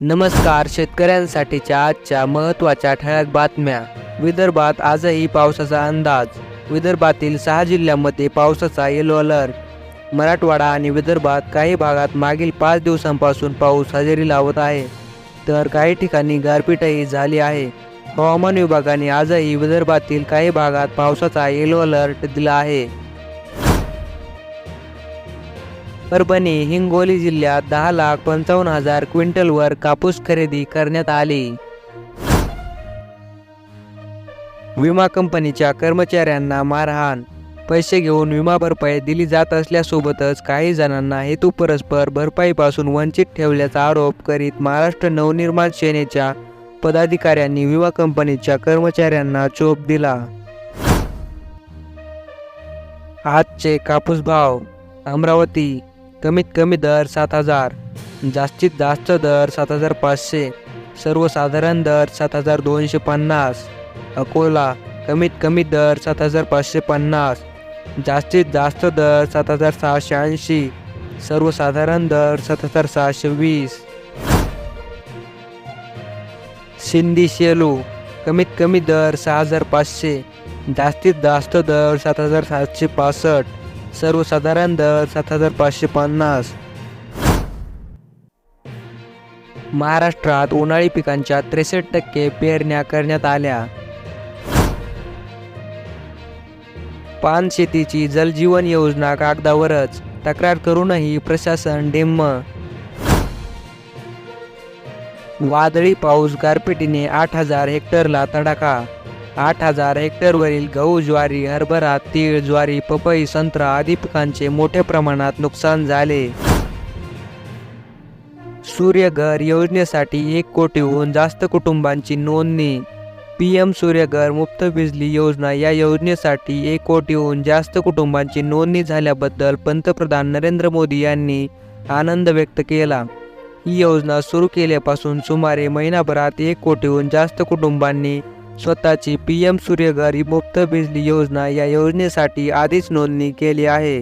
नमस्कार. शेतकऱ्यांसाठीच्या आजच्या महत्त्वाच्या ठळक बातम्या. विदर्भात आजही पावसाचा अंदाज. विदर्भातील 6 जिल्ह्यांमध्ये पावसाचा येलो अलर्ट. मराठवाडा आणि विदर्भात काही भागात मागील 5 दिवसांपासून पाऊस हजेरी लावत आहे, तर काही ठिकाणी गारपीटही झाली आहे. हवामान विभागाने आजही विदर्भातील काही भागात पावसाचा येलो अलर्ट दिला आहे. परभणी, हिंगोली जिल्ह्यात 10,55,000 क्विंटलवर कापूस खरेदी करण्यात आली. विमा कंपनीच्या कर्मचाऱ्यांना मारहाण. पैसे घेऊन विमा भरपाई दिली जात असल्यासोबतच काही जणांना हेतुपुरस्सर भरपाईपासून वंचित ठेवल्याचा आरोप करीत महाराष्ट्र नवनिर्माण सेनेच्या पदाधिकाऱ्यांनी विमा कंपनीच्या कर्मचाऱ्यांना चोप दिला. आजचे कापूस भाव. अमरावती कमीत कमी दर 7,000, जास्तीत जास्त दर 7,500, सर्वसाधारण दर 7,250. अकोला कमीत कमी दर 7,550, जास्तीत जास्त दर 7,680, सर्वसाधारण दर 7,620. सिंधी सेलू कमीत कमी दर 6,500, जास्तीत जास्त दर 7,765, सर्वसाधारण दर 7,550. महाराष्ट्रात उन्हाळी पिकांच्या 63% पेरण्या करण्यात आल्या. पान शेतीची जलजीवन योजना कागदावरच, तक्रार करूनही प्रशासन डिम्म. वादळी पाऊस गारपिटीने 8,000 हेक्टरला तडाखा. 8,000 हेक्टरवरील गहू, ज्वारी, हरभरा, तीळ, ज्वारी, पपई, संत्रा आदी पिकांचे मोठ्या प्रमाणात नुकसान झाले. सूर्यघर योजनेसाठी 1 कोटीहून जास्त कुटुंबांची नोंदणी. PM सूर्यघर मुफ्त बिजली योजना या योजनेसाठी 1 कोटीहून जास्त कुटुंबांची नोंदणी झाल्याबद्दल पंतप्रधान नरेंद्र मोदी यांनी आनंद व्यक्त केला. ही योजना सुरू केल्यापासून सुमारे महिनाभरात 1 कोटीहून जास्त कुटुंबांनी स्वतःची PM सूर्यघर मुफ्त बिजली योजना या योजनेसाठी आधीच नोंदणी केली आहे.